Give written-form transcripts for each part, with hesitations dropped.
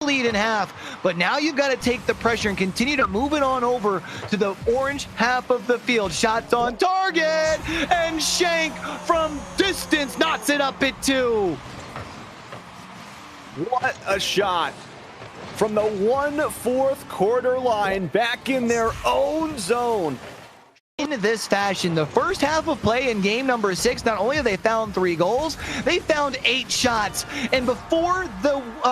lead in half, but now you've got to take the pressure and continue to move it on over to the orange half of the field. Shots on target, and Shank from distance knocks it up at 2. What a shot from the 1/4 quarter line, back in their own zone. In this fashion, the first half of play in game number 6, not only have they found 3 goals, they found 8 shots. And before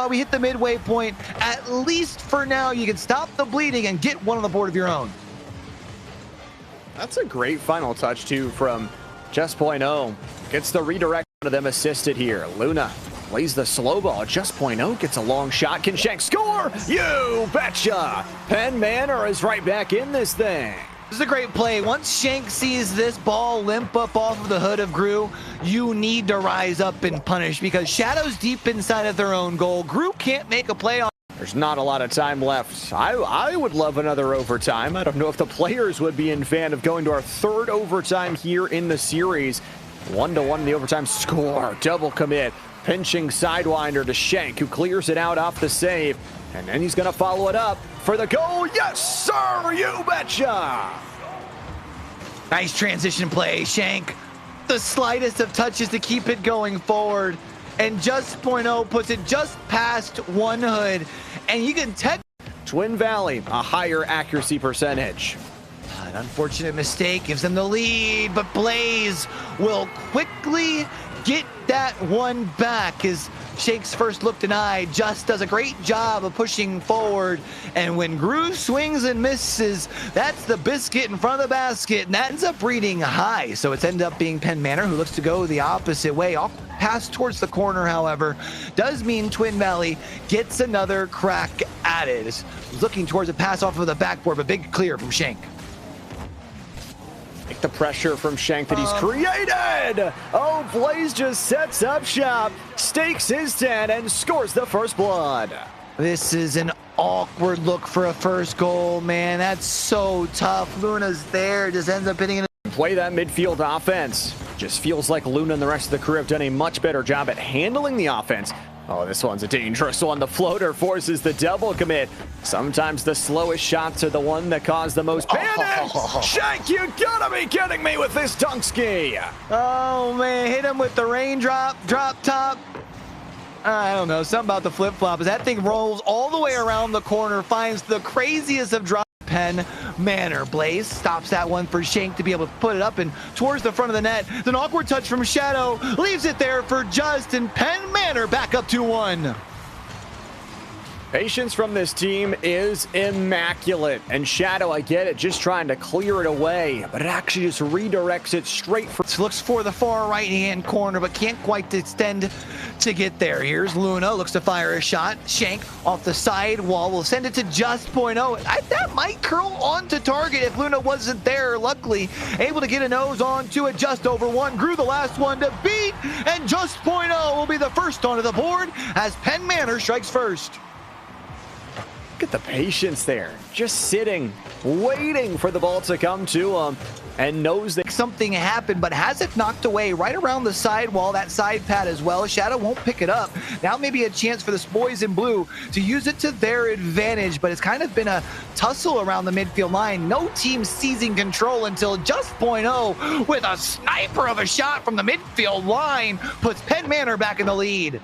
we hit the midway point, at least for now, you can stop the bleeding and get one on the board of your own. That's a great final touch, too, from Just.0. Gets the redirect of them assisted here. Luna plays the slow ball. Just.0 gets a long shot. Can Shank score? You betcha! Penn Manor is right back in this thing. This is a great play. Once Shank sees this ball limp up off of the hood of Gru, you need to rise up and punish, because Shadow's deep inside of their own goal. Gru can't make a play on. There's not a lot of time left. I would love another overtime. I don't know if the players would be in fan of going to our 3rd overtime here in the series. 1-1 in the overtime score. Double commit. Pinching sidewinder to Shank, who clears it out off the save. And then he's going to follow it up for the goal. Yes, sir, you betcha! Nice transition play, Shank. The slightest of touches to keep it going forward. And Just.0 puts it just past one hood. And you can Twin Valley, a higher accuracy percentage. An unfortunate mistake gives them the lead, but Blaze will quickly get that one back as Shank's first look denied. Just does a great job of pushing forward, and when Gru swings and misses, that's the biscuit in front of the basket, and that ends up reading high. So it's ended up being Penn Manor, who looks to go the opposite way. Off pass towards the corner, however, does mean Twin Valley gets another crack at it. It's looking towards a pass off of the backboard, but big clear from Shank. The pressure from Shank that he's created. Oh, Blaze just sets up shop, stakes his 10, and scores the first blood. This is an awkward look for a first goal, man. That's so tough. Luna's there, just ends up hitting it. Play that midfield offense. Just feels like Luna and the rest of the crew have done a much better job at handling the offense. Oh, this one's a dangerous one. The floater forces the double commit. Sometimes the slowest shots are the one that cause the most panic. Shank, you gotta be kidding me with this dunk ski. Oh, man, hit him with the raindrop, drop top. I don't know, something about the flip-flop as that thing rolls all the way around the corner, finds the craziest of drop. Penn Manor. Blaze stops that one for Shank to be able to put it up and towards the front of the net. It's an awkward touch from Shadow, leaves it there for Just, and Penn Manor back up 2-1. Patience from this team is immaculate, and Shadow, I get it, just trying to clear it away, but it actually just redirects it straight for... Looks for the far right-hand corner, but can't quite extend to get there. Here's Luna, looks to fire a shot. Shank off the side wall will send it to Just.0. That might curl onto target if Luna wasn't there. Luckily, able to get a nose onto it just over one. Grew the last one to beat, and Just.0 will be the first onto the board as Penn Manor strikes first. Look at the patience there, just sitting, waiting for the ball to come to him, and knows that something happened, but has it knocked away right around the side wall, that side pad as well. Shadow won't pick it up. Now maybe a chance for the boys in blue to use it to their advantage, but it's kind of been a tussle around the midfield line. No team seizing control until Just.0 with a sniper of a shot from the midfield line puts Penn Manor back in the lead.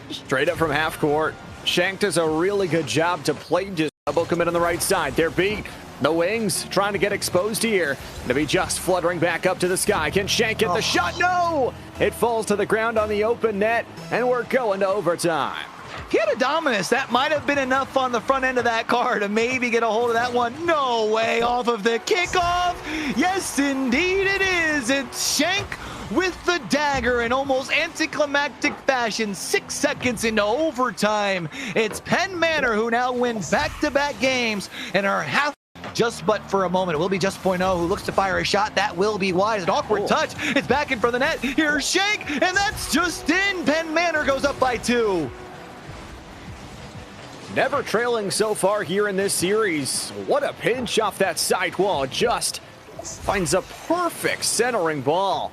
Straight up from half court. Shank does a really good job to play just double commit on the right side. They're beat. The wings trying to get exposed here. To be Just fluttering back up to the sky. Can Shank get the shot? No! It falls to the ground on the open net, and we're going to overtime. He had a dominus. That might have been enough on the front end of that car to maybe get a hold of that one. No way off of the kickoff. Yes, indeed it is. It's Shank with the dagger in almost anticlimactic fashion. 6 seconds into overtime. It's Penn Manor who now wins back-to-back games and are half. Just but for a moment, it will be Just.0 who looks to fire a shot. That will be wide. An awkward touch. It's back in front of the net. Here's Shank, and that's just in. Penn Manor goes up by 2. Never trailing so far here in this series. What a pinch off that side wall. Just finds a perfect centering ball.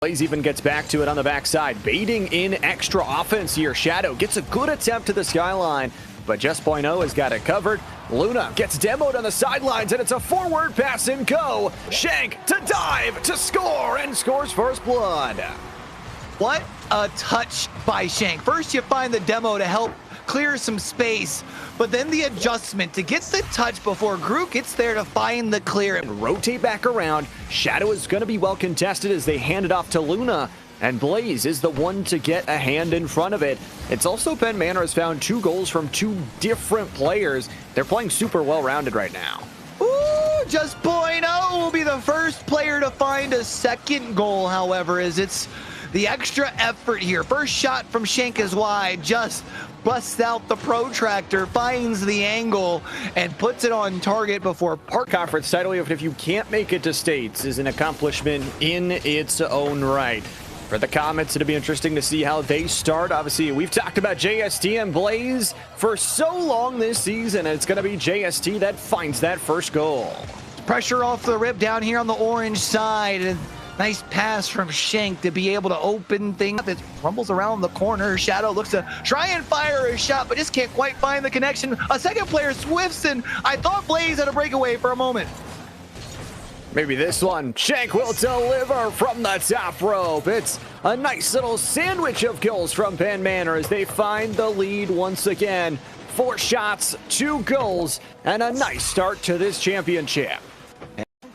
Blaze even gets back to it on the backside, baiting in extra offense here. Shadow gets a good attempt to the skyline, but Just Point O has got it covered. Luna gets demoed on the sidelines, and it's a forward pass and go. Shank to dive to score, and scores first blood. What a touch by Shank. First you find the demo to help clear some space, but then the adjustment to get the touch before Groot gets there to find the clear. And rotate back around. Shadow is going to be well contested as they hand it off to Luna, and Blaze is the one to get a hand in front of it. It's also Penn Manor has found 2 goals from 2 different players. They're playing super well-rounded right now. Ooh, Just Point O will be the first player to find a second goal, however, as it's the extra effort here. First shot from Shank is wide. Just busts out the protractor, finds the angle, and puts it on target before Park. Conference title, even if you can't make it to states, is an accomplishment in its own right. For the Comets, it'll be interesting to see how they start. Obviously, we've talked about JST and Blaze for so long this season, and it's going to be JST that finds that first goal. Pressure off the rip down here on the orange side. And nice pass from Shank to be able to open things up. It rumbles around the corner. Shadow looks to try and fire a shot, but just can't quite find the connection. A second player swifts, and I thought Blaze had a breakaway for a moment. Maybe this one. Shank will deliver from the top rope. It's a nice little sandwich of kills from Penn Manor as they find the lead once again. 4 shots, 2 goals, and a nice start to this championship.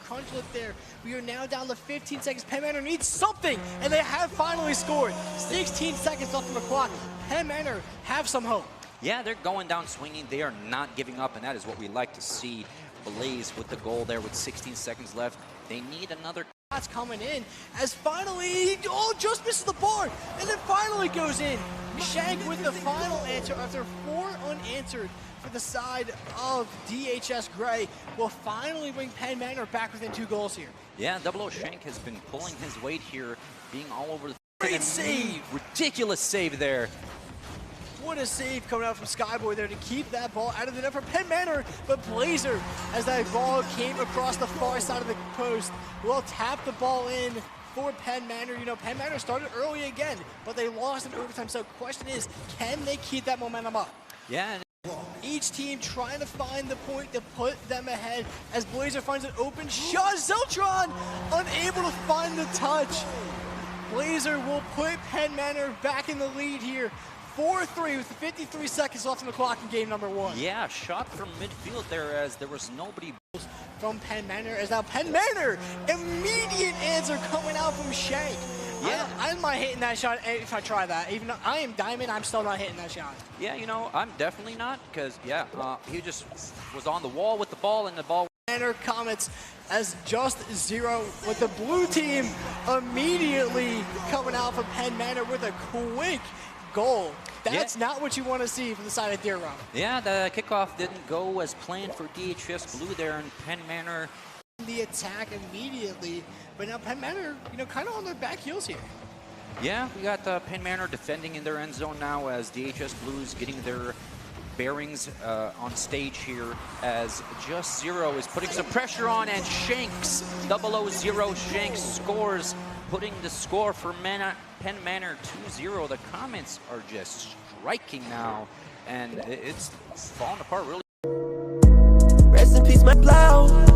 Crunch look there. We are now down to 15 seconds. Penn Manor needs something, and they have finally scored. 16 seconds left on the clock. Penn Manor have some hope. Yeah, they're going down swinging. They are not giving up, and that is what we like to see. Blaze with the goal there with 16 seconds left. They need another. Shots coming in as finally, just misses the board, and then finally goes in. Shank with the final answer after 4 unanswered for the side of DHS Gray will finally bring Penn Manor back within 2 goals here. Yeah, Double O Shank has been pulling his weight here, being all over the Great save! Ridiculous save there. What a save coming out from Skyboy there to keep that ball out of the net for Penn Manor, but Blazer, as that ball came across the far side of the post, will tap the ball in for Penn Manor. You know, Penn Manor started early again, but they lost in overtime, so the question is, can they keep that momentum up? Yeah. Each team trying to find the point to put them ahead as Blazer finds an open shot. Zeltron unable to find the touch. Blazer will put Penn Manor back in the lead here. 4-3 with 53 seconds left on the clock in game number 1. Yeah, shot from midfield there as there was nobody. From Penn Manor, as now Penn Manor, immediate answer coming out from Shank. Yeah. I'm not hitting that shot if I try that. Even though I am Diamond, I'm still not hitting that shot. Yeah, you know, I'm definitely not, because, yeah, he just was on the wall with the ball, and the ball. Manor Comets as just 0 with the blue team immediately coming out from Penn Manor with a quick goal. That's not what you want to see from the side of Deer Run. Yeah, the kickoff didn't go as planned for DHS Blue there, and Penn Manor. The attack immediately, but now Penn Manor, you know, kind of on their back heels here. Yeah, we got Penn Manor defending in their end zone now as DHS Blues getting their bearings on stage here as Just Zero is putting some pressure on, and Shanks, 000 Shanks scores, putting the score for Penn Manor 2-0. The comments are just striking now, and it's falling apart really. Rest in peace, my plow.